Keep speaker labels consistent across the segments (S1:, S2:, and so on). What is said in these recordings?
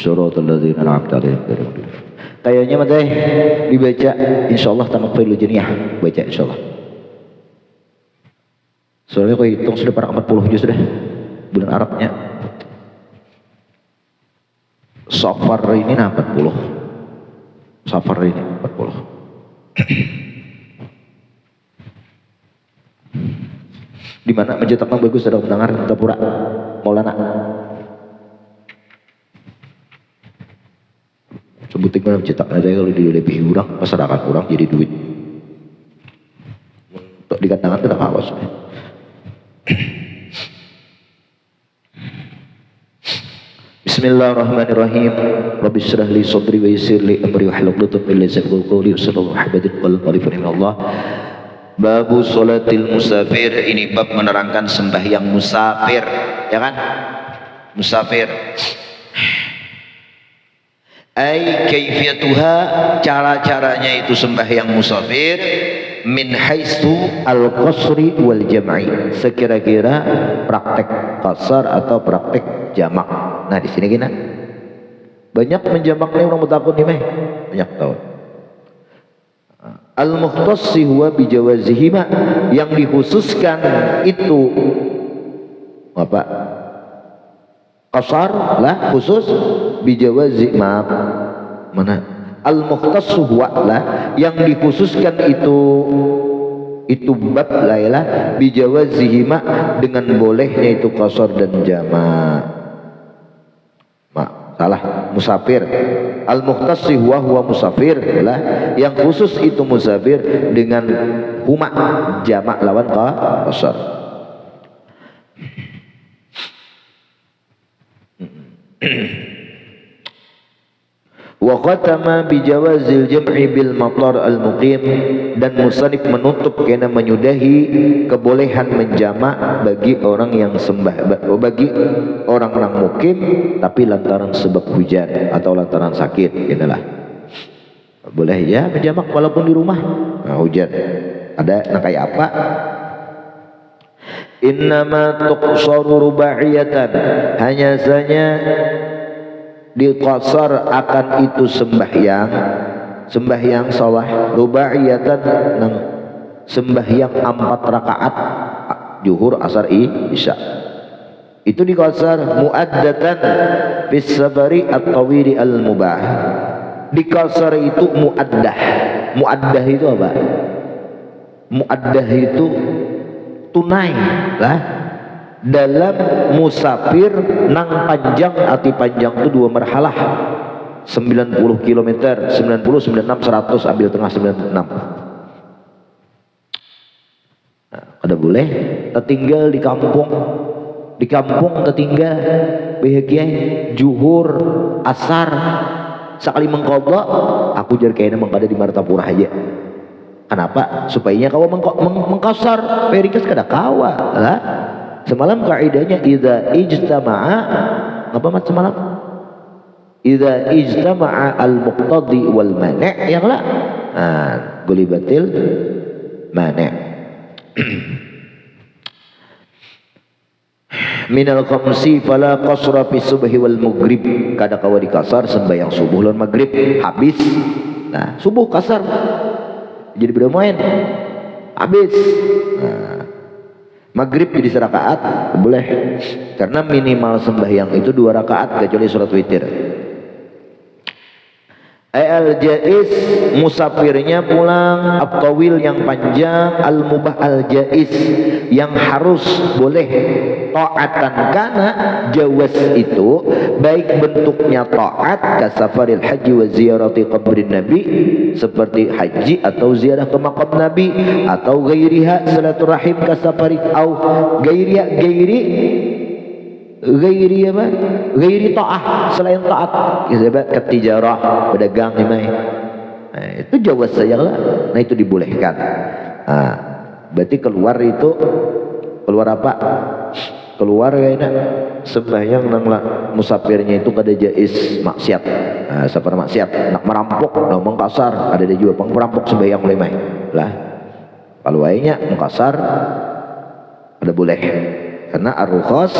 S1: Syaratal ladzina an'amta 'alaihim ghairil maghdubi. Kayaknya mah teh dibaca insyaallah tamat Faidul Janiyah, baca insyaallah. Soalnya kau hitung sudah para 40 juz sudah bulan Arabnya. Safar ini 40. Safar ini 40. Di mana mencetaknya bagus ada mendengar Tapura Maulana. Sebutin mana mencetak aja kalau dilebih orang masyarakat orang jadi duit. Untuk dikandangan tidak awas. Bismillahirrahmanirrahim. Rabbi shrah li sadri wa yassir li amri wahlul 'uqdatam min lisani yafqahu qawli. Sallallahu Muhammadin wal alihi Allah. Babu sholatil musafir, ini bab menerangkan sembahyang musafir, ya kan? Musafir. Ai kaifiyatuha, cara-caranya itu sembahyang musafir min haitsu al-qasri wal jam'i, sekira-kira praktek qasar atau praktek jamak. Nah, di sini gini. Banyak menjamaknya orang mutakun nih meh. Banyak tahu. Al-mukhtassi huwa bijawazihima, yang dikhususkan itu apa? Qasar lah khusus, bijawazi maaf. Mana? Al-mukhtassu huwa lah, yang dikhususkan itu bab lah bijawazihima, dengan bolehnya itu qasar dan jamak. Salah, musafir. Al-mukhtassi huwa musafir lah, yang khusus itu musafir dengan huma jamak lawan qasar. Wa khatama bijawazil jam'i bil matar al muqim, dan musannif menutup karena menyudahi kebolehan menjamak bagi orang yang bagi orang yang mukim tapi lantaran sebab hujan atau lantaran sakit, inilah boleh ya menjamak walaupun di rumah. Nah, hujan ada nah kayak apa? Innama tuqsaru ruba'iyatan, hanya saja diqasar akan itu sembahyang salah ruba'iyatan, nang sembahyang 4 rakaat zuhur asar isya, itu diqasar muaddatan fis safari at-tawili al-mubah. Diqasar itu muaddah itu apa? Muaddah itu tunai lah dalam musafir nang panjang, arti panjang itu 2 marhalah 90 km, 90, 96, 100, ambil tengah 96. Nah, ada boleh tertinggal di kampung tertinggal bahagia zuhur asar sekali mengqadha, aku jar kayaknya mengkada di Martapura aja. Kenapa? Supaya kau mengkasar perikas kada kawa lah. Semalam kaidahnya idza ijtama'a apa mat semalam? Idza ijtama'a al-muqtadi wal mani' ya lah. Nah, gulibatil mani'. Minal khamsi fala qasra fi subhi wal maghrib, kada kawa dikasar sembahyang subuh lan maghrib habis. Nah, subuh kasar jadi beda main habis. Nah, maghrib jadi 1 rakaat boleh, karena minimal sembahyang itu 2 rakaat kecuali surat witir. Al-jaiz, musafirnya pulang, at-tawil yang panjang, al-mubah al-jaiz yang harus boleh, ta'atan kana jawaz itu baik bentuknya ta'at kasafaril haji wa ziyarati qabrin nabi, seperti haji atau ziarah ke makam nabi, atau gairiha silaturahim kasafari au gairiha gairi apa? Gairi ta'ah, selain taat. Sebab ketijarah, pedagang ini. Nah, itu jawaz saja lah. Nah, itu dibolehkan. Nah, berarti keluar apa? Keluar kayaknya sembahyang nang musafirnya itu kada jaiz maksiat. Nah, seperti maksiat, nak merampok, ngomong kasar, ada juga perampok sembahyang lemah. Lah, kalau lainnya mengkasar ada boleh. Karena ar-rukhas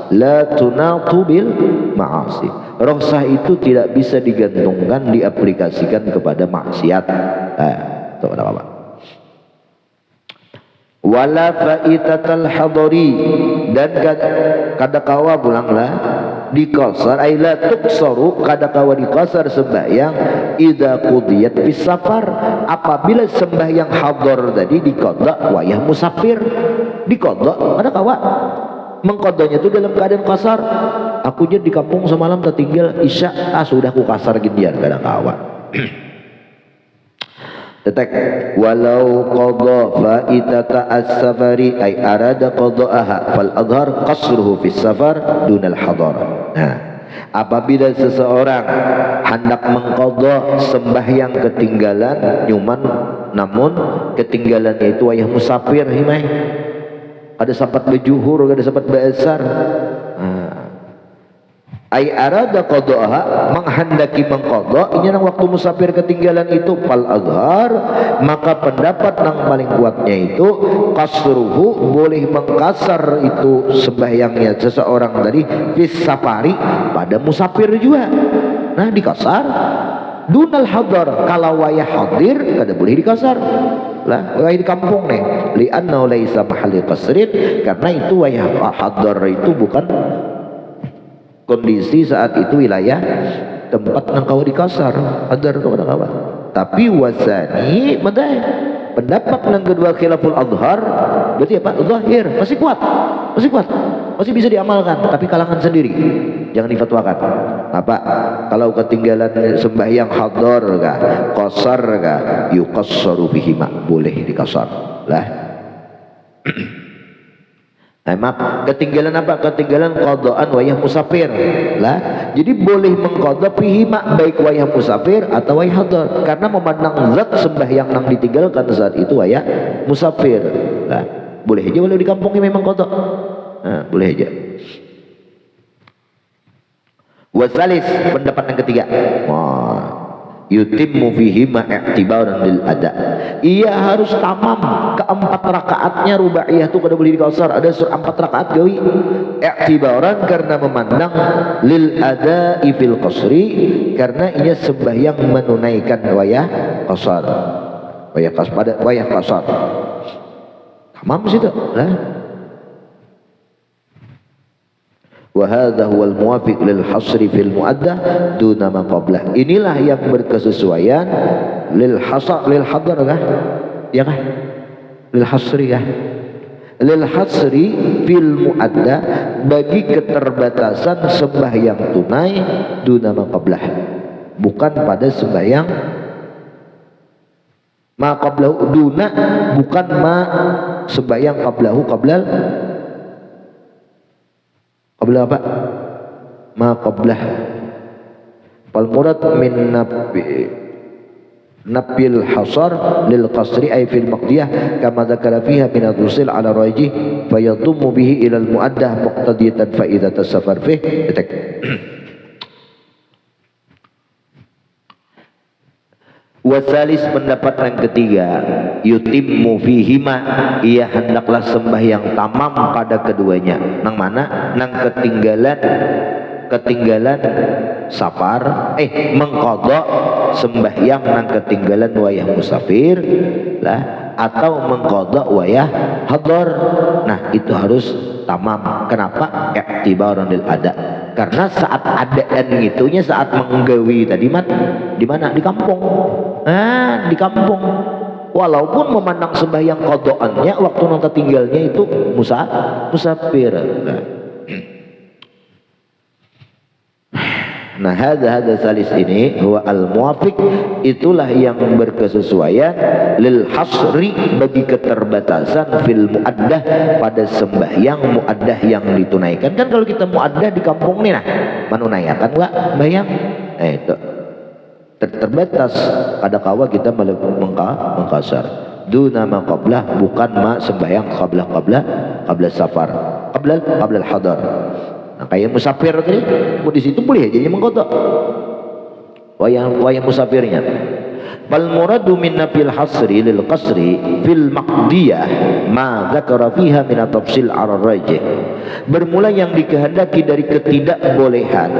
S1: la tunatu bil ma'asi Rukhsah itu tidak bisa digantungkan, diaplikasikan kepada maksiat. Itu apa? Wala faitatal hadari, dan kadakawa pulanglah dikasar, ay la tuksaru, kadakawa dikasar sembahyang idza qudiyat bis safar, apabila sembahyang hadar tadi diqadha wayah musafir. Diqadha kadakawa mengqadhanya itu dalam keadaan kasar. Aku di kampung semalam tertinggal isya, sudah ku kasar ginian kadakawa. Tetek walau qadha faitata as-safari ay arada qadha'aha fal adhar qasruhu fis safar dunal hadar. Nah, apabila seseorang hendak mengqadha sembahyang ketinggalan nyuman, namun ketinggalannya itu ayah musafir himai, ada sempat bejuhur, ada sempat beasar, ay arada qada'aha, menghendaki mengqadha ini nang waktu musafir ketinggalan itu, fal azhar, maka pendapat yang paling kuatnya itu qasruhu, boleh mengkasar itu sembahyangnya seseorang tadi fis safari, pada musafir juga. Nah, dikasar dunal hadar, kalau wayah hadir kada boleh dikasar lah, wayah di kampung nih, li'anna laisa mahalli qasrin, karena itu wayah hadar itu bukan kondisi saat itu wilayah tempat nangkau di kasar adar tu kawan. Tapi wasani madai pendapat yang kedua khilaful adhar, berarti apa? Zahir masih kuat, masih bisa diamalkan, tapi kalangan sendiri jangan difatwakan. Apa kalau ketinggalan sembahyang hadar kah, qasar kah, yuqassaru bihi, boleh dikasar lah. Maaf, ketinggalan apa? Ketinggalan qadaan wayah musafir lah. Jadi boleh mengqadha fihi baik wayah musafir atau wayah hadar, karena memandang zat sembahyang yang ditinggalkan saat itu wayah musafir lah. Boleh aja walau di kampungnya memang qadha. Boleh aja. Wasalis, pendapat yang ketiga, yutimmu fihi ma'tibaran lil ada, ia harus tamam keempat rakaatnya rubaiyah itu kada boleh dikasar, ada 4 rakaat gawi i'tibaran, karena memandang lil ada fil qasri, karena ia sembahyang menunaikan wayah qasar, wayah qasar tamam situ lah. Wa hadha huwal muwafiq lil hasri fil muaddah duna ma qablah. Inilah yang berkesesuaian lil hasar lil hadar kah? Ya kah? Lil hasri kah? Lil hasri fil muaddah, bagi keterbatasan sembahyang tunai duna ma qablah, bukan pada sembahyang ma qablahu, duna bukan ma sembahyang qablahu, qabla apa? Ma qablah. Fal murad min nabil hasar lil qasri ay fil maqdiyah kama dzakara fiha min ad-dusil ala rajih fayadummu bihi ila al muaddah muqtadiyatan fa idza tasafar fih. Wasalis, pendapat yang ketiga, yutimmu fihima, ia hendaklah sembahyang tamam pada keduanya. Nang mana? Nang ketinggalan safar, mengqadha sembahyang nang ketinggalan wayah musafir lah, atau mengqadha wayah hadar. Nah, itu harus tamam. Kenapa? I'tibaran lil ada, karena saat adaan itunya saat menggawi tadi di mana? Di kampung. Di kampung. Walaupun memandang sembahyang qadhaannya waktu nonton tinggalnya itu musafir. Nah, hadza salis ini huwa al muwafiq, itulah yang berkesesuaian lil hasri, bagi keterbatasan fil muaddah, pada sembahyang muaddah yang ditunaikan. Kan kalau kita muaddah di kampung nih, nah menunaikan enggak bayang? Itu terbatas, pada kawa kita mengkasar duna ma qablah, bukan ma sembahyang qabla safar, qabla hadar. Nah, kayak musafir tadi, di situ boleh aja mengqadha wayah musafirnya. Bal muradu min nafil hasri lil qasri fil maqdiyah ma dzakara fiha min tafsil ar-rajih. Bermula yang dikehendaki dari ketidakbolehan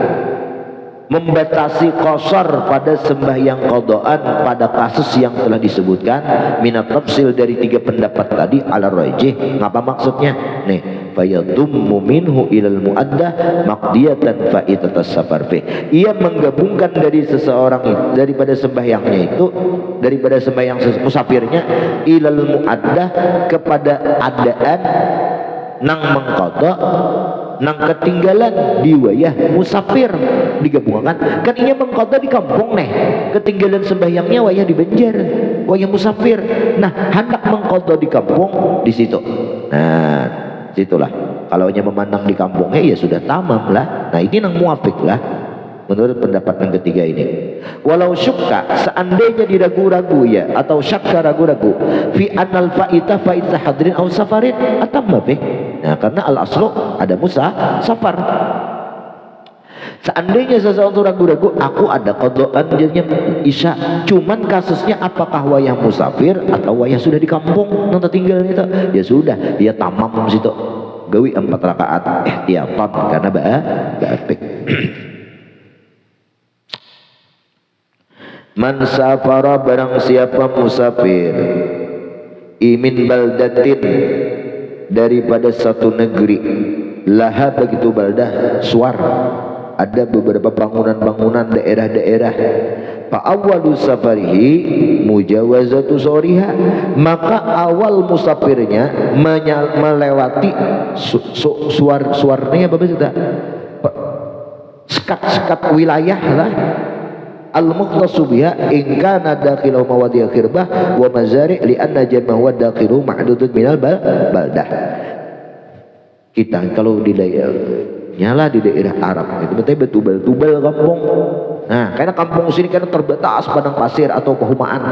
S1: membatasi qasar pada sembahyang qadaan pada kasus yang telah disebutkan minat tafsil dari 3 pendapat tadi ala rajih. Ngapa maksudnya nih, fayadummu minhu ilal muaddah maqdiyatan fa'idatas safar fi, ia menggabungkan dari seseorang itu, daripada sembahyangnya itu, daripada sembahyang musafirnya, ilal muaddah kepada adaan nang mengqada nang ketinggalan di wayah musafir, digabungkan kan ia mengqada di kampung nih, ketinggalan sembahyangnya wayah di Banjar, wayah musafir, nah hendak mengqada di kampung di situ. Nah situlah kalau hanya memandang di kampungnya ya sudah tamam lah. Nah ini nang muafik lah menurut pendapat yang ketiga ini. Walau syukka, seandainya diragu-ragu ya, atau syakka ragu-ragu fi anal fa'ita fa'ita hadrin aw safarin atamma bih. Nah karena al aslu ada musa safar. Seandainya seseorang ragu-ragu, aku ada qadaan jadinya isya, cuman kasusnya apakah wayah musafir atau wayah sudah di kampung nanti tinggal itu, ya sudah dia tamam situ gawi 4 rakaat ihtiyatan karena ba'apik. Man safara, barang siapa musafir, imin baldatin, daripada satu negeri, laha begitu baldah suar, ada beberapa bangunan-bangunan daerah-daerah, fa'awwalu safarihi mujawazatu soriha, maka awal musafirnya melewati suarnya apa maksudnya, sekat-sekat wilayah lah, al-mukhtasu biha in kana dakhilu mawadi khirbah wa mazari' li anna jama'u dakhilu ma'dudun minal baldah. Kita kalau di daerah nyala di daerah Arab itu betul tubal-tubal kampung. Nah, karena kampung sini kan terbatas padang pasir atau perumahan.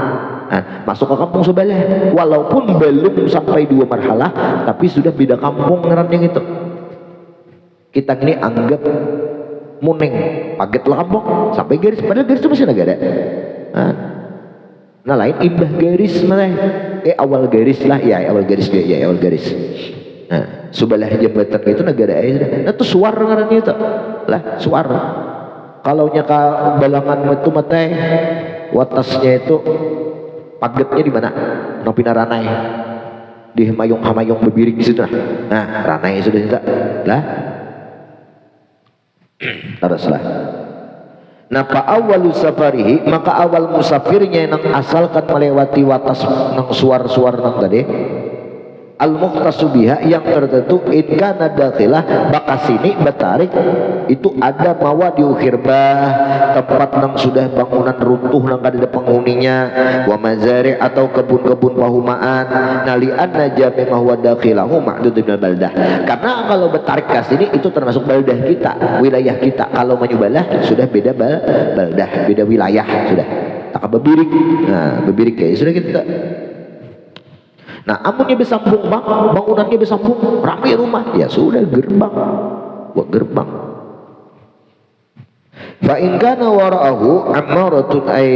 S1: Nah, masuk ke kampung sebelah walaupun belum sampai 2 marhalah tapi sudah beda kampung ngarannya itu. Kita ini anggap muneng paget lah kampung sampai garis, padahal garis itu masih negara. Nah lain imbah garis mana? Awal garis lah ya, awal garis ya, awal garis. Nah sebelah jembatan itu negara sudah. Nah itu suar ngarannya itu lah suar. Kalau nyaka balangan itu mate watasnya itu pagetnya di mana? Nopina ranai di hamayong bebirik di situ. Nah ranai sudah tidak lah. Teruslah. Nah awal safarihi, maka awal musafirnya yang asalkan melewati watas nang suar-suar nang tadi, al-mukhtasu biha yang tertentu in kana dakhilah, maka sini betarik itu ada mawadi khirbah, tempat nang sudah bangunan runtuh nang kada ada penghuninya, wa mazari' atau kebun-kebun pahumaan, nalian najami mahwa dakhilahu ma'dud bil baldah, karena kalau betarik ke sini itu termasuk baldah kita, wilayah kita. Kalau menyubalah sudah beda baldah, beda wilayah sudah. Tak bebirik. Nah, bebirik ya sudah kita. Nah, amunnya bersambung bangunannya bersambung, ramai rumah, ya sudah gerbang, buat gerbang. Fa in kana wara'ahu ammaratun ay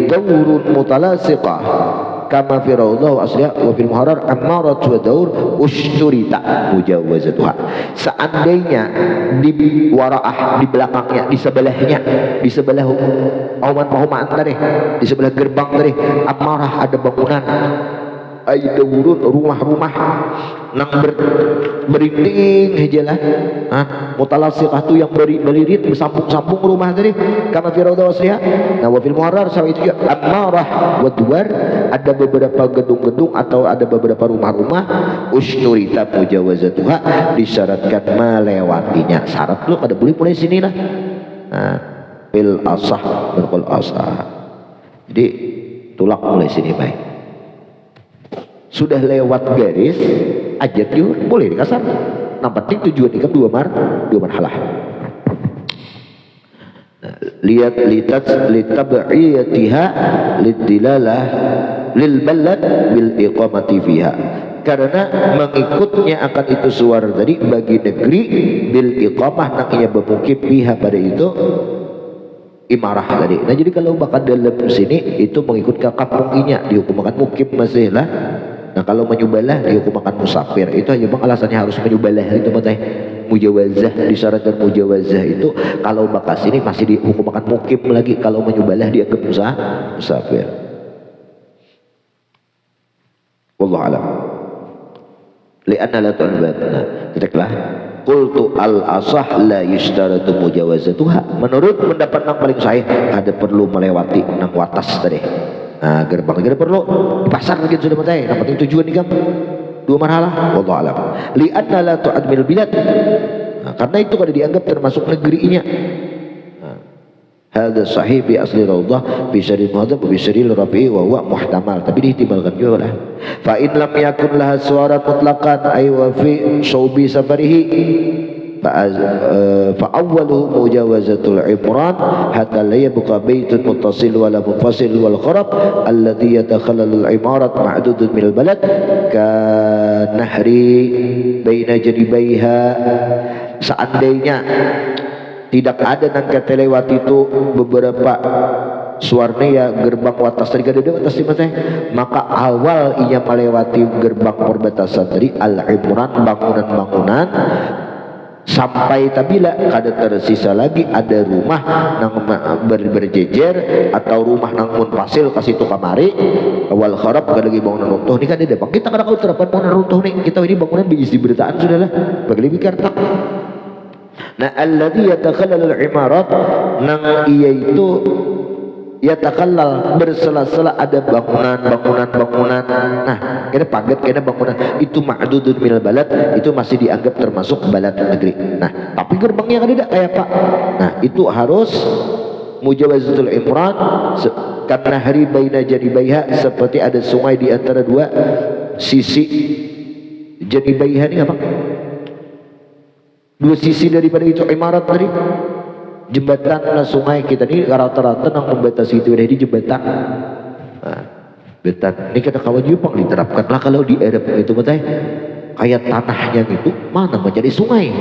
S1: dawrun mutalasiqah kama fi raudhah asliha wa fil muharrar ammarat wa daur ushturita mujawazatuha. Seandainya di wara'ah, di belakangnya, di sebelahnya, di sebelah auman tadi, di sebelah gerbang tadi, ammarah ada bangunan, ada urun rumah-rumah nang berinting hejalah, mutalasiqah tu yang beririt bersambung-sambung rumah tadi, kama fi raudhah asliha. Nah wa fil muharrar sama itu juga ammarah wa duwar, ada beberapa gedung-gedung atau ada beberapa rumah-rumah usturita mujawazatuha, disyaratkan melewatinya. Syarat lu kada boleh mulai sini lah. Nah bil asah berqul asah, jadi tulak mulai sini baik. Sudah lewat garis ajat juga boleh dikasar. Yang penting tujuan ikam 2 marhalah. Lihat litab'iyatiha lidilalah lil balad bil iqamati fiha, karena mengikutnya akan itu suara tadi bagi negeri bil iqamah nak ia bermukim fiha pada itu imarah tadi. Nah jadi kalau bakal dalam sini itu mengikut ke kampung inya dihukumkan mukim masih lah. Nah kalau menyubalah dihukum akan musafir, itu aja bang alasannya harus menyubalah itu matanya. mujawazah, disyaratkan mujawazah itu kalau bakas ini masih dihukum akan mukim lagi, kalau menyubalah dianggap musafir. Wallahu a'lam. Li'anna la tu'albatna. Tidaklah qultu al-asah la yushtaratu mujawazatuha. Menurut pendapat yang paling sahih ada perlu melewati nang watas tadi. Nah, gerbang ada perlu di pasar mungkin sudah matai. Yang penting tujuan nikam dua marhalah. Wallahu a'lam. Li'anna la tu'admil bilad. Nah, karena itu kada dianggap termasuk negerinya. Hadza sahih bi asli rawdah bi syaril muhadzab bi syaril rafi wa huwa muhtamal, tapi diihtimalkan juga lah. Fa in lam yakun laha suara mutlaqan ay wa fi shaubi safarihi fa awwaluhu mujawazatul imran hatta la yabqa baitun muttasil wala munfasil wal kharab alladhi yatakhallalu al imarat ma'dudun min al balad ka nahri baina jadibaiha. Seandainya tidak ada nang kata lewat itu beberapa suarnya gerbang watas tadi kada ada watas teh, maka awal ia melewati gerbang perbatasan tadi al-imran bangunan-bangunan sampai tabila kada tersisa lagi ada rumah nang berjejer atau rumah nang munfasil kasih tu kamari awal kharab kada lagi bangunan runtuh ni kada ada. Kita kada kau terapkan bangunan runtuh ni, kita ini bangunan biji beritaan sudahlah bagi lebih kartak. Nah, alladhi yatakhallal al-imarat nang ia itu yatakhallal bersela-sela ada bangunan. Nah, kena pagat kena bangunan itu ma'dudun minal balad, itu masih dianggap termasuk balad negeri. Nah, tapi gerbangnya kan tidak kayak Pak. Nah, itu harus mujawazatul imran karena hari baina janibaiha, seperti ada sungai di antara dua sisi janibaiha ini apa? Dua sisi daripada itu imarat tadi, jembatan sungai kita ini rata-rata yang membatasi itu ada di jembatan. Nah, jembatan ini kata kawan Jepang diterapkanlah kalau di Arab itu betul kayak tanahnya itu mana menjadi sungai,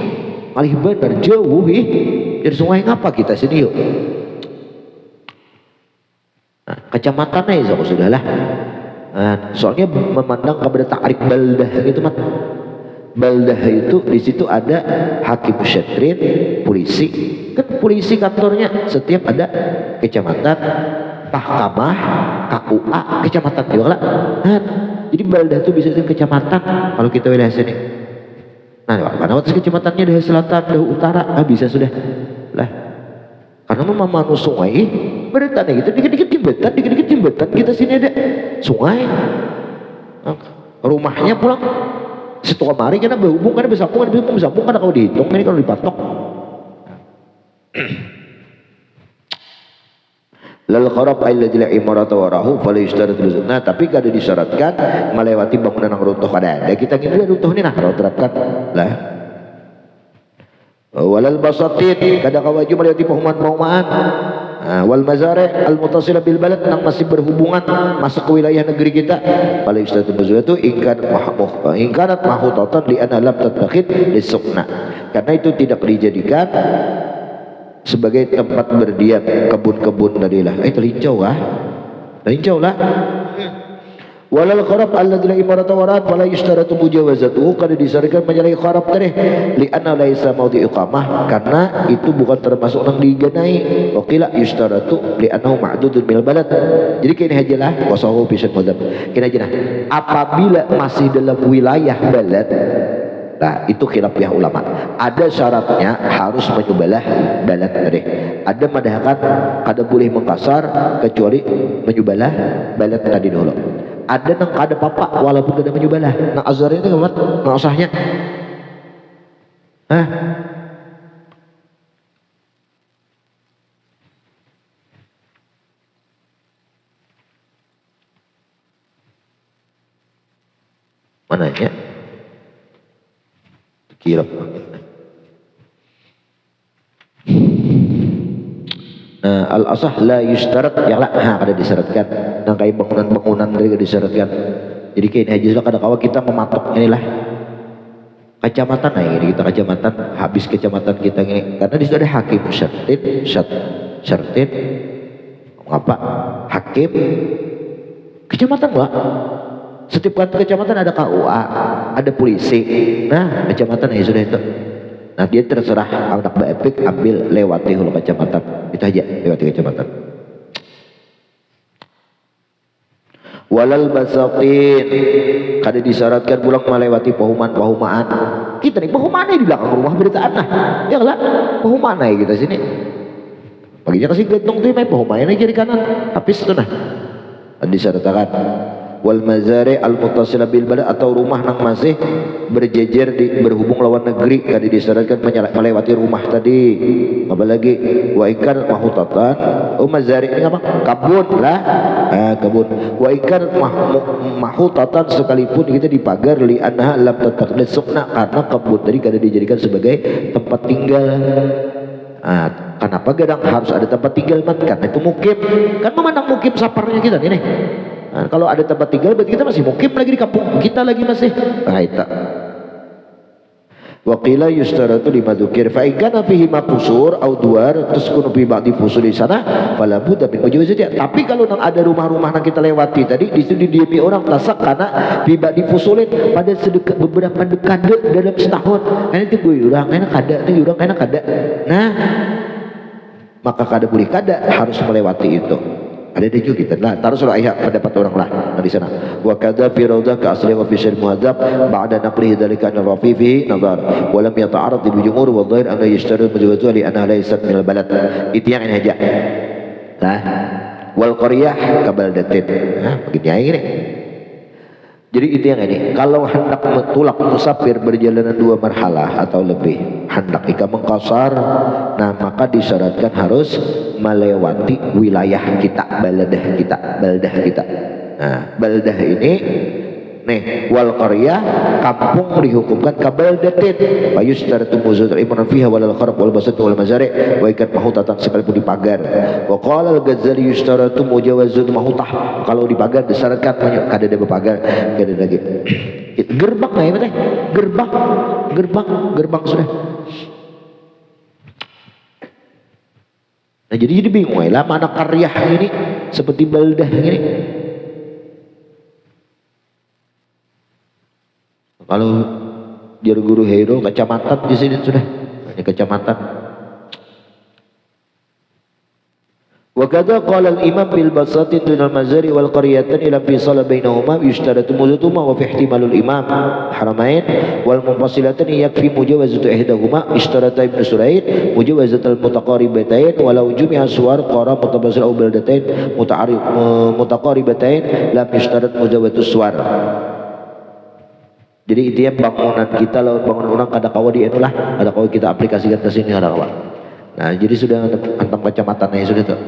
S1: malih benar jauh dari sungai ngapa kita sini yuk. Nah, kecamatannya ya sudahlah. Nah, soalnya memandang kepada ta'rif baldah gitu mat. Baldah itu di situ ada hakim syatrin, polisi. Kan polisi kantornya setiap ada kecamatan, mahkamah, KUA, kecamatan juga lah. Nah, jadi baldah itu bisa jadi kecamatan kalau kita wilayah sini. Nah, mana atas kecamatannya dari selatan, dari utara, bisa sudah lah. Karena memang sungai beretan gitu, dikit-dikit jembatan kita sini ada sungai. Nah, rumahnya pulang situ kemari karena berhubung, karena bersambung karena kalau dihitung ini kalau dipatok. Lal kharab alladzi la imarata warahu fala yushtarat. Nah, tapi kada disyaratkan melewati bangunan yang runtuh kada ada. Kita ngene runtuh ni nah kalau terapkan lah. Walal basatin kada kawaju melewati perumahan-perumahan. Wal mazari' al mutasila bil balad yang masih berhubungan masuk ke wilayah negeri kita. Pada istilah itu ingkarat mahutatan li anna lam tattakhid lisukna, karena itu tidak dijadikan sebagai tempat berdiam, kebun-kebun tadilah. Terlincau lah. Walal kharab alladzi la imarata warat fala yushtaratu mujawazatuhu, kada disyaratkan menyalahi kharab tadi li anna laisa maudhi iqamah, karena itu bukan termasuk nang diganai. Waqila yushtaratu li annahu ma'dudun minal balad. Jadi kini hajalah wasahu bisan madzhab. Kini aja apabila masih dalam wilayah balad, nah itu khilafiyah ulama. Ada syaratnya harus menyubalah balad tadi. Ada madhakan kada boleh mengkasar kecuali menyubalah balad tadi dulu. Ada nang ada papa walaupun tidak menyubalah. Nang azhar itu nggak usahnya. Mananya? Kira. Al-asah la yushtarat ya lah, kada disyaratkan nang kayak bangunan-bangunan dari disyaratkan. Jadi kayak ini aja sudah kada kawa kita mematok inilah kecamatan. Nah ini kita kecamatan, habis kecamatan kita ini karena di situ ada hakim syartin apa hakim kecamatan lah. Setiap kecamatan ada KUA, ada polisi. Nah kecamatan ya sudah itu. Nah dia terserah anak baepik ambil lewati hulu kecamatan itu aja, lewati kecamatan. Walal basatin kada disyaratkan pulang melewati pahuman-pahumaan. Kita nih pahumannya di belakang rumah beritaan nah ya lah pahumannya kita sini baginya kasih gentong tuh main pahumannya jadi kanan habis itu nah disyaratkan. Wal mazari al muttasilah bil balad atau rumah nang masih berjejer berhubung lawan negeri kada disyaratkan melewati rumah tadi. Apalagi wa ikar mahutatan mazari ini apa kabun lah kabun wa ikar mahutatan sekalipun kita dipagar li anha lam tatakdas sukna karena kabun tadi kada dijadikan sebagai tempat tinggal. Kenapa gadang harus ada tempat tinggal karena itu mukim kan memandang mukim saparnya kita nih. Nah, kalau ada tempat tinggal berarti kita masih mukim lagi di kampung kita lagi masih itu waqila yustaratu lima dzukir fa in kana fihi maqsur aw duar taskunu fi ba'di fusul di sana fala budda min mujawazati. Tapi kalau nang ada rumah-rumah yang kita lewati tadi di situ didiami orang tasak karena fi ba'di fusulin pada sedekat beberapa dekade dalam setahun kan itu gue urang enak kada itu urang enak kada nah maka kada boleh kada harus melewati itu. Ada juga kita. Nah, taruh surah ayat pendapat orang lah di sana. Wa kadza fi rawdah ka asli wa fi syarh muhadzab ba'da naqlihi dzalika an rafi fihi nazar wa lam yata'arad bil jumhur wa dhahir anna yashtarut mujawazatu li anna laysat min al balad. Itu yang ini aja. Nah, wal qaryah kabaldatin. Nah, begini ini. Jadi itu yang ini. Kalau hendak mentulak musafir berjalanan 2 marhalah atau lebih, hendak ika mengqasar, nah maka disyaratkan harus melewati wilayah kita, baldah kita. Nah, baldah ini nih wal qaryah kampung dihukumkan kabaldatin fayustaratu muzatul imran fiha walal kharab wal basat wal mazari wa ikat mahutatan sekalipun dipagar. Wa qala al-Ghazali yustaratu mujawazul mahutah kalau dipagar disyaratkan kada ada berpagar kada lagi gerbang nah ya teh gerbang sudah. Nah jadi bingung lah mana qaryah ini seperti baldah ini. Kalau dia guru hero kecamatan di sini sudah ini kecamatan. Wa kadza qala al-imam bil basati dunal mazari wal qaryatan ila fi sala bainahuma yushtaratu muzatuma wa fi ihtimalul imam haramain wal munfasilatan yakfi mujawazatu ihdahuma ishtarata ibnu suraid mujawazatul mutaqaribatain walau jumi'a suwar qara mutabasil aw baldatain mutaqaribatain lam yushtarat mujawazatus suwar. Jadi itu ya bangunan kita lawan bangunan orang kada kawa di anu lah kada kawa kita aplikasikan ke sini kada kawa. Nah jadi sudah antam kecamatannya sudah tuh.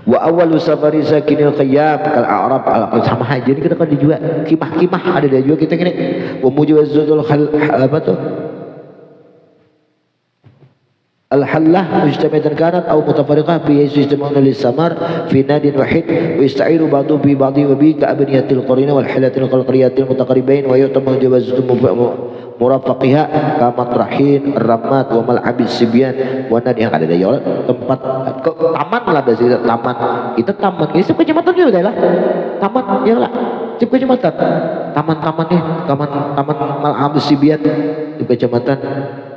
S1: Wa awwalu safari sakinil khayyam kal a'rab al sama aja ini kita kan dijual kimah ada dia juga kita gini. Wa mujawazatul apa tuh? Al-hallah mujtama'atan kanat aw mutafariqah bi yastamuna lis-samar fi nadin wahid wa yasta'iru ba'du bi ba'di wa bi ka'abniyatil qarina wal halatil qalqariyatil mutaqaribain wa yutamu jawazatu murafaqiha kamat rahin ramat wa mal'abis sibyan wa nadi yang ada di tempat taman lah dari taman kita taman ini setiap kecamatan juga lah taman ya lah setiap kecamatan taman-taman nih taman mal'abis sibyan di kecamatan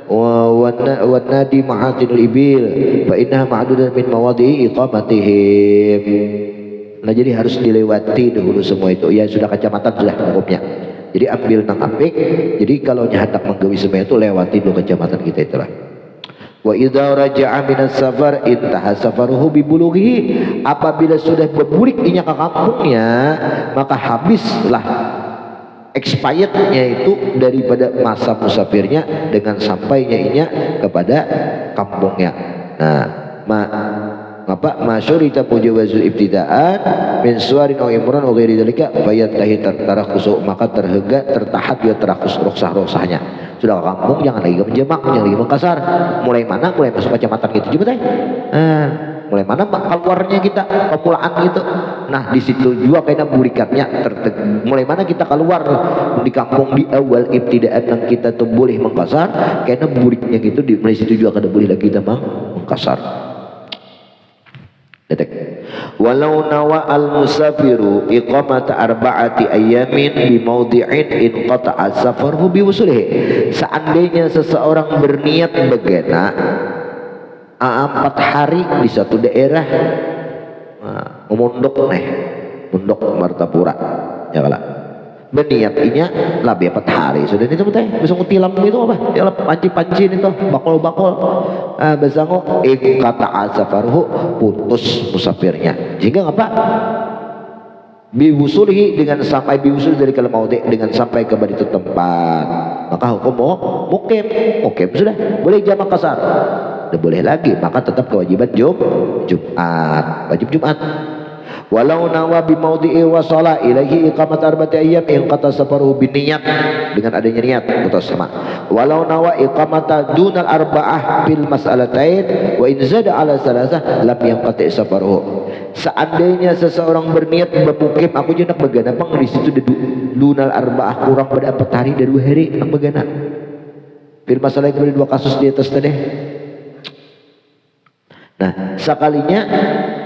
S1: wa nadi ma'atinul ibil fa innaha ma'dudan min mawadi'i iqamatihim. Nah jadi harus dilewati dulu semua itu ya sudah kecamatan sudah hukumnya. Jadi ambil nang apik jadi kalau hendak menggawi semua itu lewati dulu kecamatan kita itulah. Wa idza raja'a minas safar intaha safaruhu bi bulughihi apabila sudah berbulik inya ke kampungnya maka habislah expirednya itu daripada masa musafirnya dengan sampainya inya kepada kampungnya. Nah, apa masyurita mujawazul ibtidaan min suwarin aw imran wa ghairi dzalika fayantahi tarakhus maka tertahat dia tarakhus rukhsah-rukhsahnya. Sudah kampung jangan lagi menjemak, jangan lagi mengkasar. Mulai mana? Mulai masuk kecamatan gitu juga teh. Mulai mana keluarnya kita pemulaan gitu. Nah di situ juga kayaknya burikatnya mulai mana kita keluar di kampung di awal ibtidaan yang kita tuh boleh mengkasar kayaknya buriknya gitu di mulai situ juga kada boleh lagi kita mengkasar. Detek. Walau nawa al-musafiru iqamata arba'ati ayamin bi mawdi'in in qata'a safaruhu bi wusulihi. Seandainya seseorang berniat begana 4 hari di satu daerah, munduk Martapura ya kala berniatnya lebih 4 hari sudah itu teh besok tilam itu apa tilam panci itu bakol besango kata asafarhu putus musafirnya jika apa biwusulhi dengan sampai biwusul dari kalau mau dengan sampai ke itu tempat maka hukum mukim sudah boleh jamak kasar tidak boleh lagi maka tetap kewajiban Jumat wajib Jumat. Walau nawa bi maudhi'i wa shala ilaihi iqamat arba'ati ayyam in qata safaruhu biniyat dengan adanya niat putus sama. Walau nawa iqamata dunal arba'ah bil mas'alatain wa in zada ala salasah lam yanqati safaruhu. Seandainya seseorang berniat bermukim aku jenak begana pang di situ dunal arba'ah kurang pada 4 hari dan 2 hari nak begana. Bil masalah itu 2 kasus di atas tadi. Nah, sekalinya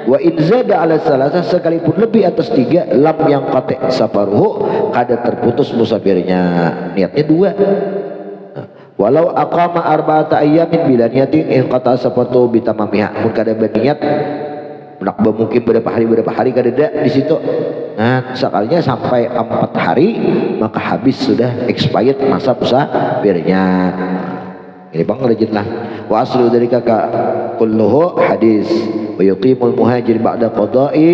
S1: wa in zada ala salasah sekalipun lebih atas 3 lam yang qati safaruhu kada terputus musafirnya niatnya 2. Walau aqama arba'ata ayyamin bila niatin in qata safartu bitamamiha mun kada berniat nak mungkin berapa hari kada ada di situ. Nah, sekalinya sampai 4 hari maka habis sudah expired masa musafirnya. Ini bang rajin lah. Wa aslu dari kakak kulluhu hadis wa yuqimul muhajir ba'da qada'i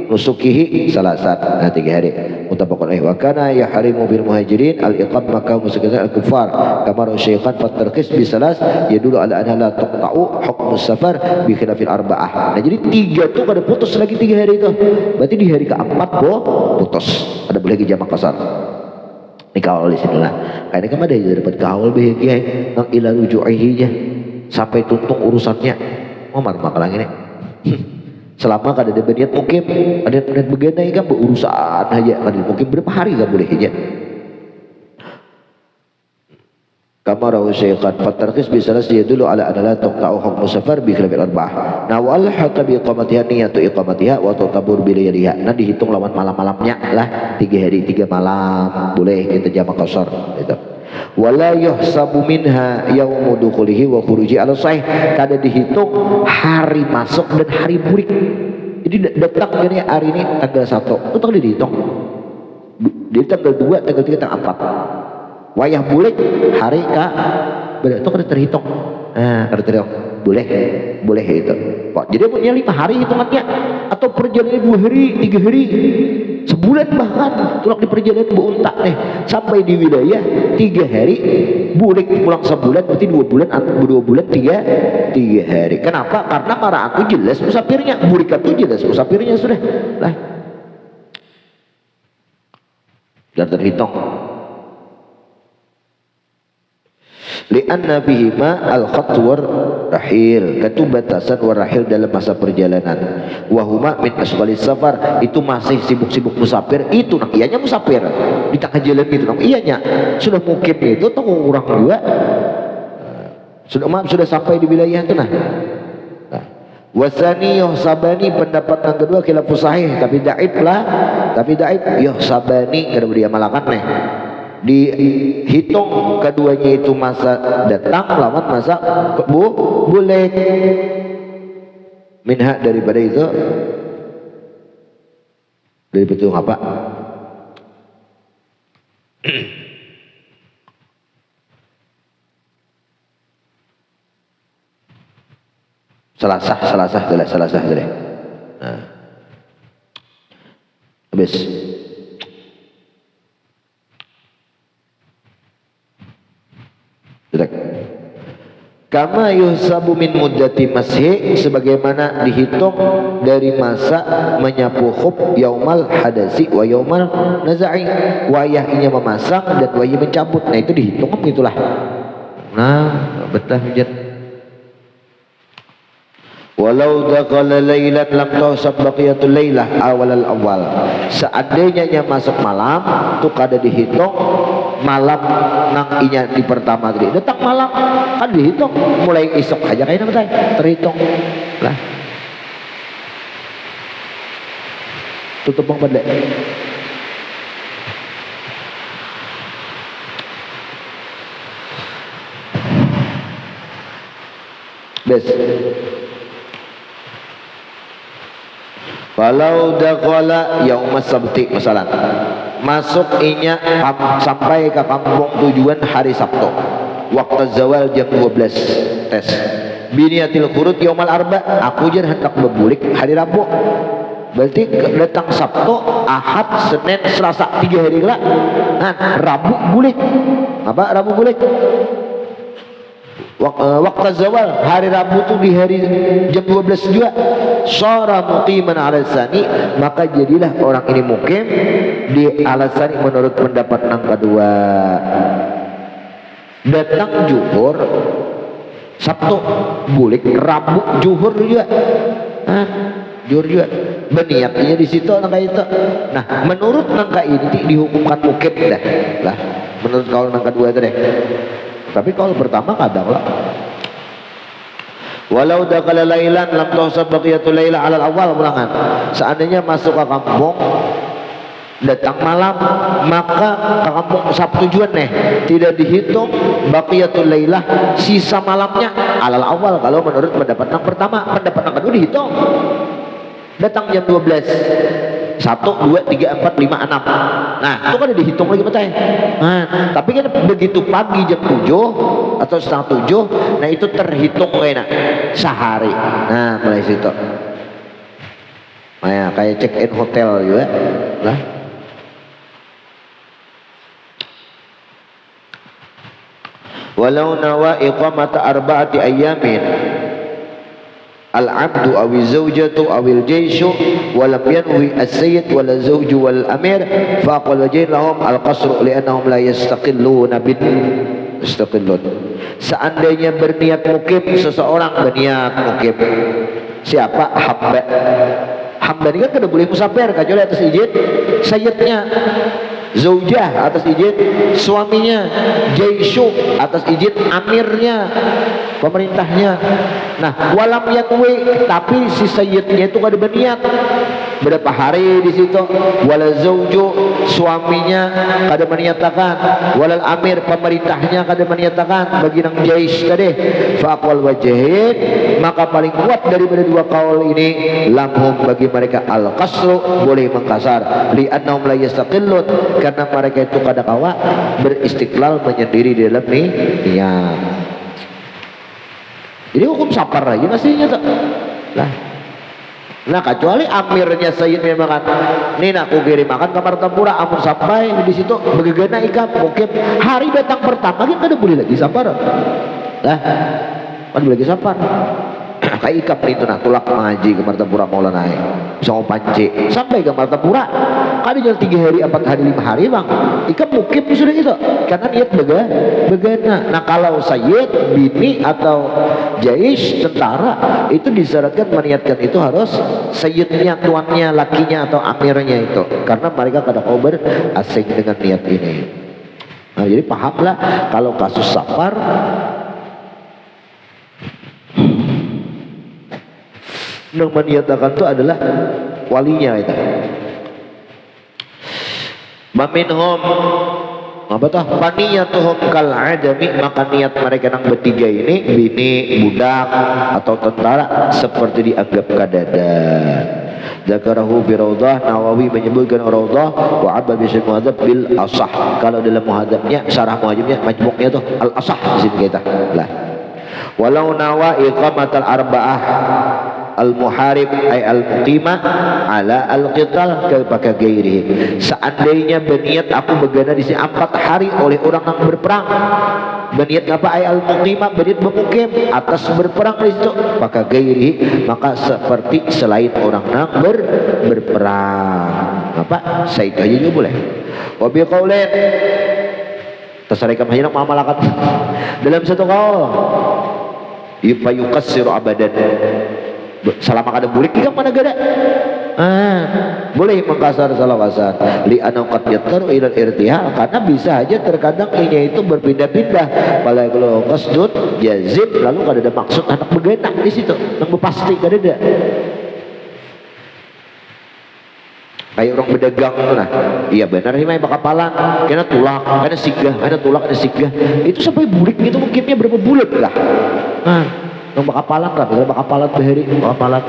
S1: nusukihi salasan 3 hari muttafaqun alaih wa kana yahrimu bil muhajirin al iqam maka musyrikin al kuffar kama syaitan fatarqis bi salas yadullu ala anna la tuqta'u hukmus safar bi khilafil arba'ah. Nah jadi 3 tuh kada putus lagi 3 hari itu berarti di hari keempat putus ada boleh lagi jamak kasar ini kawal di sini lah kayaknya kan ada dapat kawal bahagia nang ila ruju'ihi sampai tuntung urusannya Omar makalah ini selama kada ada berniat mukim ada berniat begana kan berurusan aja kada mukim berapa hari kan boleh aja kama rawu syaitan fatarqis bisalas dia dulu ala adalah taqta'u hukm safar bi khilafil arba'ah. Nah wal hatta bi iqamatiha niyatu iqamatiha wa tatabur bi layaliha. Nah dihitung lawan malam-malamnya lah 3 hari 3 malam boleh kita jamak qasar gitu. Wala yuhsabu minha yaumu dukhulihi wa khuruji ala sahih kada dihitung hari masuk dan hari burik. Jadi datang ini hari ini tanggal 1 itu tak dihitung. Di tanggal 2, tanggal 3, tanggal 4. Wayah bulik hari berarti itu kada terhitung. Kada terhitung. Boleh itu. Kok jadi punya 5 hari hitungannya atau perjalanan 2 hari, 3 hari. Sebulan bahkan tulak di perjalanan beuntak nih sampai di wilayah 3 hari bulik pulang sebulan berarti 2 bulan 3 hari. Kenapa? Karena para aku jelas musafirnya, bulik itu jelas musafirnya sudah lah. Dan terhitung. Lianna bihima al-khat war rahil katu batasan war rahil dalam masa perjalanan wahuma min asghalis safar itu masih sibuk-sibuk musafir itu nak ianya musafir di tengah jalan itu nak ianya sudah mukim itu atau kurang juga sudah sampai di wilayah itu nah wasani yuhsabani pendapat yang kedua khilafus sahih tapi daif yuhsabani kada dia malakan nih dihitung keduanya itu masa datang lawan masa boleh minha daripada itu dari betul apa selasah deh nah habis kama yuhsabu min muddati mashi sebagaimana dihitung dari masa menyapu khuf yaumal hadasi wa yaumal naza'i wayahnya memasang dan wayah mencabut nah itu dihitung itulah nah betah hujat walau dakhala lailan lam tuhsab baqiyatul lailah awal seandainya masuk malam itu kada dihitung malam nang inya di pertama tadi datang malam kan dihitung mulai esok aja kayaknya betul terhitung lah tutup bang pada bes. Walau dakhala yaumas sabti masalah masuk inya sampai ke kampung tujuan hari Sabtu waktu zawal jam 12 tes biniatil khurud yaumal arba aku jar hendak berbulik hari Rabu berarti datang Sabtu Ahad Senin Selasa 3 hari lah Rabu bulik apa Rabu bulik waktu zawal hari Rabu tuh di hari jam 12 juga syara muqiman ala sani maka jadilah orang ini mukim di alasani menurut pendapat yang kedua datang zuhur Sabtu bulik Rabu zuhur juga zuhur juga berniatnya di situ nangka itu nah menurut nangka ini dihukumkan mukim dah lah menurut kaul nangka dua itu deh tapi kalau pertama kadang lah walau dakhala lailan lam tuhsab baqiyatul laila alal awal ulangan seandainya masuk ke kampung datang malam maka ke kampung Sabtu tujuan tidak dihitung baqiyatul laila sisa malamnya alal awal kalau menurut pendapat yang pertama pendapat yang kedua dihitung datang jam 12 1, 2, 3, 4, 5, 6 nah itu kan dihitung lagi betul tapi kan begitu pagi jam 7 atau setengah 7 nah itu terhitung kayaknya sehari nah mulai situ nah, kayak check in hotel juga lah walau nawa iqamata arba'ati ayyamin al-abdu awi zawjatu awil jayshu walam yanwi as-sayyid wala zawju wal amir faqal wajain lahum al-qasru li'annahum la yastaqilluna bin yastaqillun seandainya berniat mukim seseorang berniat mukim siapa hamba ini kan kada boleh musafir kecuali atas izin sayyidnya zaujah atas izin suaminya jaishu atas izin amirnya pemerintahnya nah walam yanwi tapi si sayyidnya itu kada berniat berapa hari di situ wala zauju suaminya kada menyatakan walal amir pemerintahnya kada menyatakan bagi nang jais tadi faqal wajhin maka paling kuat daripada dua kaul ini lamhum bagi mereka al qasru boleh mengkasar li annahum la yastaqillun karena mereka itu kada kawa beristiqlal menyendiri di dalam niat jadi hukum sapar aja mestinya tuh lah nah kecuali amirnya sayyid memang kan nih aku kirim makan kamar tempura amun sampai di situ bagaimana ikam mungkin hari datang pertama kan kada boleh lagi sapar lah kan boleh lagi sapar kayak ikam itu nah tulak ngaji kamar tempura mau naik bisa mau panci sampai kamar tempura kada jalan 3 hari 4 hari 5 hari bang ikam mungkin sudah gitu karena niat bagaimana nah kalau sayyid bini atau jais tentara itu disyaratkan meniatkan itu harus sayyidnya tuannya lakinya atau amirnya itu karena mereka kada mau berasing dengan niat ini nah jadi pahamlah kalau kasus safar yang menyatakan itu adalah walinya itu maminhum apa tuh paniyatuhum kal adami maka niat mereka yang bertiga ini bini budak atau tentara seperti dianggap kadada zakarahu fi rawdah Nawawi menyebutkan rawdah wa abba bi muhadzab bil asah kalau dalam muhadzabnya syarah muhadzabnya majmu'nya tuh al asah di sini kita lah walau nawa iqamatal arba'ah al-muharib ay al-muqimah ala al-qital kepada gairi seandainya berniat aku bergana di sini 4 hari oleh orang yang berperang berniat apa ay al-muqimah berniat bermukim atas berperang di situ maka gairi maka seperti selain orang yang berperang apa saya itu aja juga boleh wabi qaulin tasarikan hanya muamalakat dalam satu qaul yufayukassiru abadan selama kada bulik kan mana gada boleh mengkasar salawasan li anau qad yattaru ila irtihal karena bisa aja terkadang ini itu berpindah-pindah pada kalau qasdun jazib lalu kada ada maksud anak begenak di situ nang pasti kada ada kayak orang berdagang tuh nah. Iya benar sih main bakapalan karena tulak karena sigah karena tulak karena sigah itu sampai bulik gitu mungkinnya berapa bulat lah. Nah orang bakapalan lah bakapalan beheri bakapalan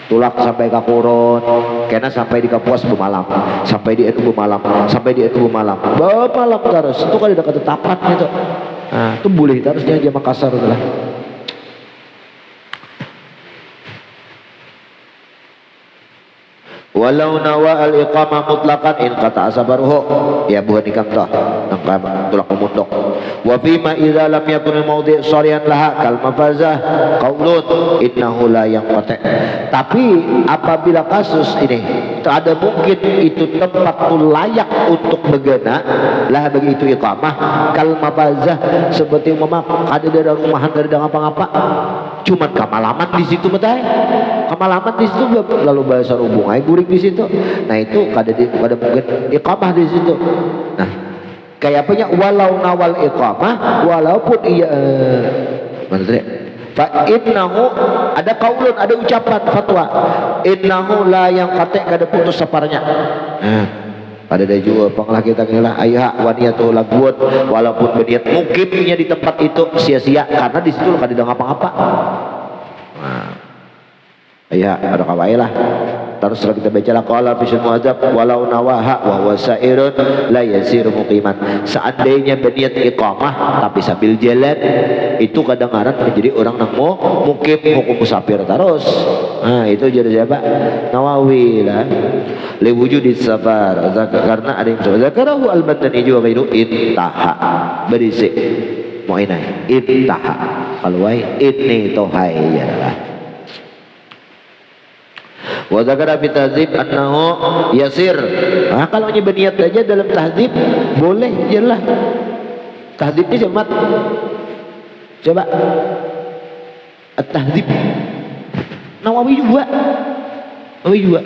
S1: tulak sampai ke koron karena sampai di Kapuas bemalam sampai di NU bemalam sampai di NU bemalam bemalam terus itu kan udah ketetapan gitu. Nah itu boleh harusnya aja Makassar itu lah. Walau nawa al-iqamah mutlaqan in qata asabaruhu ya bukan ikam toh nangka tulak mundok wa fima idza lam yakun al-mawdi' sharihan laha kal mafazah qaulun innahu la yanqati. Tapi apabila kasus ini tak ada mungkin itu tempat tu layak untuk begana lah bagi itu iqamah kal mafazah seperti umpama ada dari rumahan dari ngapa-ngapa cuman kamalaman di situ betai kamalaman di situ lalu bahasa hubung ai burik di situ. Nah itu kada mungkin iqamah di situ. Nah kayak apanya walau nawal iqamah walaupun ia mana fa innahu ada kaulun ada ucapan fatwa innahu la yang kate kada putus saparnya. Ada juga panglah kita ngilah ayah waniyatu laguan walaupun berniat mukimnya di tempat itu sia-sia karena di situ kada ada ngapa-ngapa. Nah ayah ada kawai lah. Terus setelah kita baca qala fi muadzab walau nawaha wa huwa sa'irun la yasiru muqiman. Seandainya berniat iqamah tapi sambil jalan itu kadang-kadang menjadi orang nang mukim hukum musafir terus. Nah itu jadi siapa? Nawawi lah. Li wujudi safar karena ada yang zakarahu al-Badani juga ghairu intaha berisi mau ini intaha kalau wai ini tohai ya lah. Wa zakara fi tahdzib annahu yasir. Nah, kalau hanya berniat aja dalam tahdzib boleh jelas. Tahdzib ini semat. Coba at-tahdzib. Nawawi juga. Nawawi juga.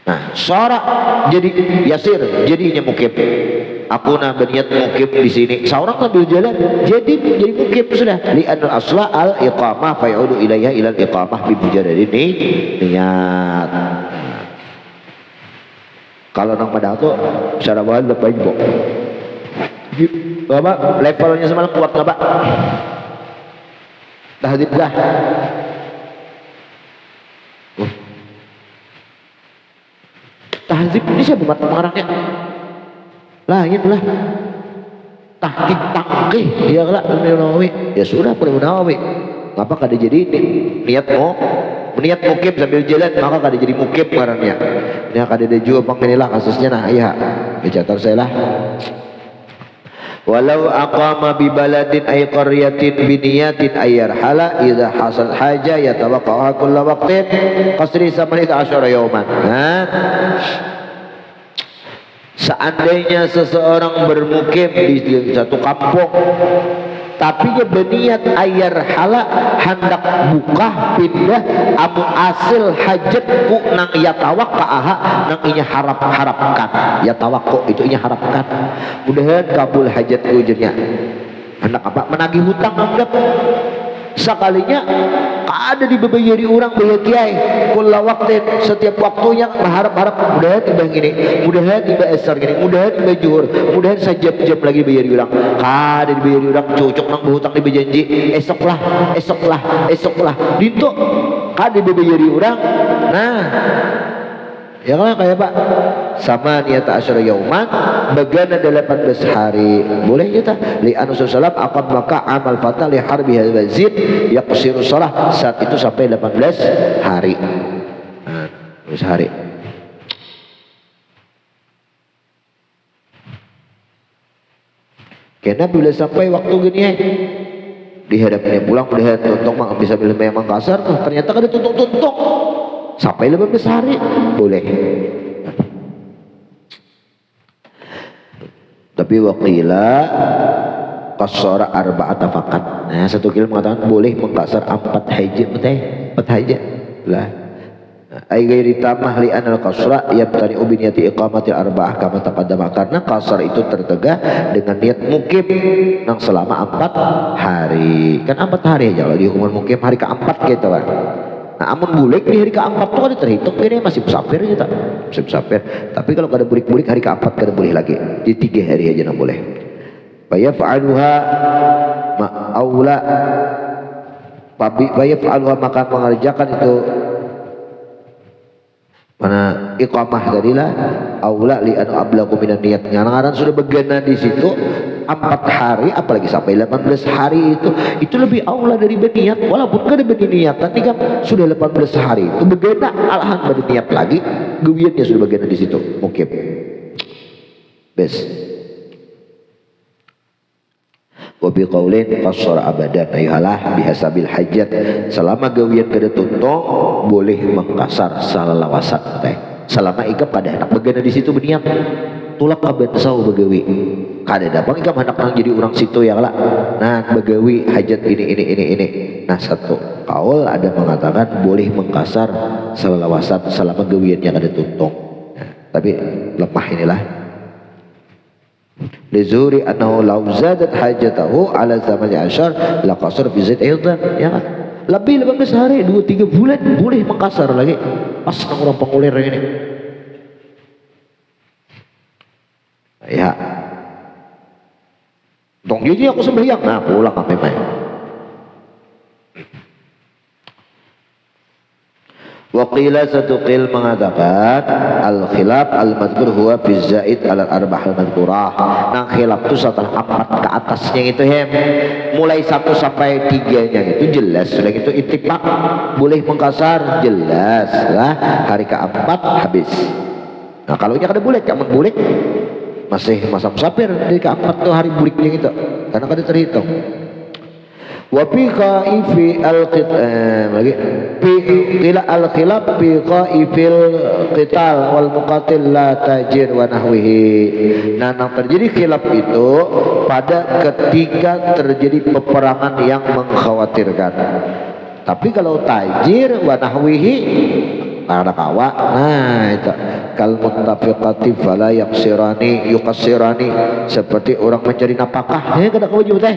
S1: Nah, syarak jadi yasir, jadinya mukim. Aku nak berniat mukim di sini. Seorang sambil jalan jadi mukim sudah. Li anal asla al iqamah fa yaudu ilaiha ila al iqamah bi mujarrad ini niat. Kalau nang padang tu secara bahan lebih baik. Bapak levelnya semalam kuat enggak, Pak? Tahdzib dah. Tahdzib ini siapa pengarangnya? Lah itulah tahqiq taqih ya lah Nawawi. Ya sudah perlu Nawawi. Ngapa kada jadi ini? Niat mukim sambil jalan maka kada jadi mukim ngarannya. Nya kada ada juga panginilah kasusnya nah iya. Bicara saya lah. Walau aqama bi baladin ay qaryatin bi niyatin ayyarhala idza hasal haja yatawaqqa'a kullu waqtin qasri 18 yawman. Seandainya seseorang bermukim di satu kampung tapi dia berniat ayar hala hendak buka pindah amu asil hajatku nang yatawaqqa'aha nang inya harapkan yatawakko itu inya harapkan mudahan kabul hajatku jadinya hendak apa menagih hutang anggap sekalinya ada dibayari orang bayar kiai kulla waktin setiap waktunya berharap-harap mudahan tiba gini mudahan tiba esar gini mudahan tiba juhur mudahan sajam-jam lagi bayari orang ada dibayari orang cocok nang berhutang di berjanji esoklah dinto ada dibayari orang nah ya kan kayak Pak sama niat asyara yauman bagana 18 hari boleh kita li anus salam akan maka amal fatal li harbi hazid yaqsiru salah saat itu sampai 18 hari. Nah, 18 hari. Karena bila sampai waktu gini dihadapnya pulang udah tuntung bisa bilang memang kasar ternyata kan tuntung sampai 18 hari boleh. Tapi waqila qasara arba'ata faqat. Nah, satu kilo mengatakan boleh mengkasar 4 hajat betul 4 hajat lah. Ai ghairi tamah li anal qasra yabtani bi niyati iqamatil arba'ah kama taqaddama karena qasar itu tertegah dengan niat mukim yang selama 4 hari. Kan 4 hari aja kalau dihukum mukim hari keempat gitu kan. Nah, amun bulik di hari keempat tuh kan terhitung ini masih musafir kita, masih musafir. Tapi kalau kada bulik-bulik hari keempat kada boleh lagi, di 3 hari aja nggak boleh. Fayaf'aluha ma'aula, fayaf'aluha maka mengerjakan itu mana iqamah tadilah aula li anu ablagu minan niat, ngarang sudah begana di situ 4 hari apalagi sampai 18 hari itu lebih aula dari berniat, walaupun kada berniat tapi kan sudah 18 hari itu begana alhan berniat lagi gewiannya sudah begana di situ mungkin bes wabi qaulin qasar abadan ayuhalah bihasabil hajat, selama gawian kada tuntong boleh mengkasar salalawasan teh selama ikap kada hendak begana di situ berniat tulak kaban sau begawi kada dapat ikap hendak nang jadi orang situ ya lah. Nah begawi hajat ini nah satu kaul ada mengatakan boleh mengkasar salalawasan selama gawiannya kada tuntong. Nah, tapi lemah inilah lizuri annahu law zadat hajatahu ala zamani asyar la qasar fi zaid aidan, ya kan lebih 18 hari 2-3 bulan boleh mengkasar lagi pas orang pengulir ini ya dong jadi aku sembahyang nah pulang kami main. Waqila satu qil mengatakan al-khilaf al-madhkur huwa fi zaid al-arbah al-madhkurah. Nah khilaf itu setelah 4 ke atasnya itu mulai 1 sampai 3 nya itu jelas sudah itu ittifaq boleh mengkasar jelas lah hari keempat habis. Nah kalau nya kada boleh kamu boleh masih masa musafir dari keempat tuh hari buliknya itu karena kada terhitung. Wa fi qaifi lagi qila al-khilaf fi qaifil qital wal muqatil la tajir wa nahwihi. Nah terjadi khilaf itu pada ketika terjadi peperangan yang mengkhawatirkan. Tapi kalau tajir wa nahwihi ada kawa, nah itu kal muttafiqati fala yuqassirani seperti orang mencari nafkah kada kau jumpa teh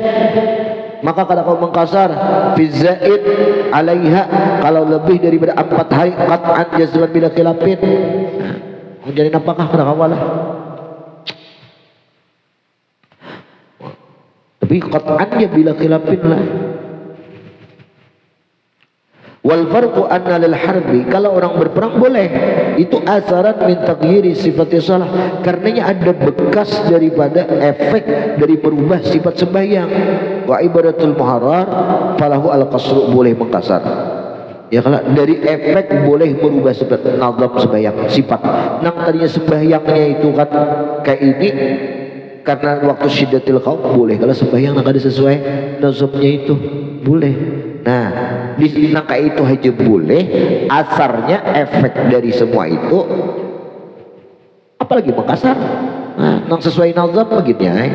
S1: maka kada kau mengkasar fi zaid alaiha kalau lebih daripada 4 hari qat'an jazman bila khilafin mencari nafkah kada kau lah tapi qat'an ya bila khilafin lah. Wal farqu anna lil harbi kalau orang berperang boleh itu asaran min taghyiri sifati shalah karenanya ada bekas daripada efek dari merubah sifat sembahyang. Wa ibadatul muharrar falahu al qasru boleh mengkasar ya kalau dari efek boleh merubah sifat nazam sembahyang sifat nang tadinya sembahyangnya itu kan kayak ini karena waktu syiddatil khauf boleh kalau sembahyang nak ada sesuai nazamnya itu boleh. Nah di nangka itu aja boleh asarnya efek dari semua itu apalagi mengkasar nah nang sesuai nazam begini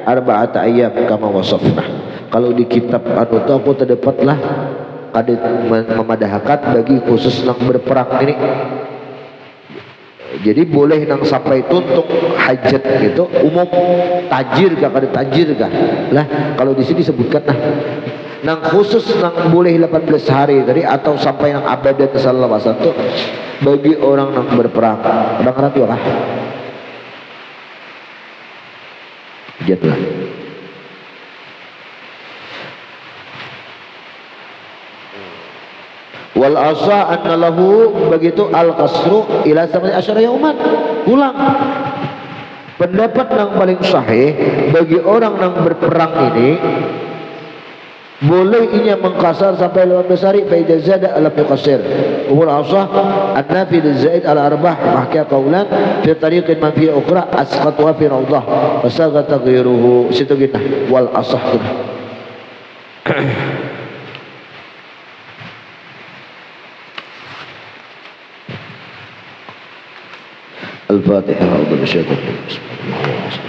S1: arba'ata ayyam kama wasafna kalau di kitab anu itu aku terdapatlah kada memadahkan bagi khusus nang berperang ini. Jadi boleh nang sampai tuntung hajat gitu umum tajir kah kada tajir kah lah kalau di sini sebutkan nang khusus nang boleh 18 hari tadi atau sampai nang abadan sallallahu alaihi wasallam bagi orang nang berperang orang ratu kah jatlah wal asa anna lahu begitu al qasru ila samai asyara yauman pulang. Pendapat yang paling sahih bagi orang yang berperang ini boleh inya mengkasar sampai 18 hari fa idza zada alam yuqassir. Wal asa anna fi zaid al arbah mahkiya qaulan fi tariqin man fi ukhra asqatuha fi rawdah fasaga taghyiruhu situ kita wal asah الفاتحة أعوذ بالشيطان الرجيم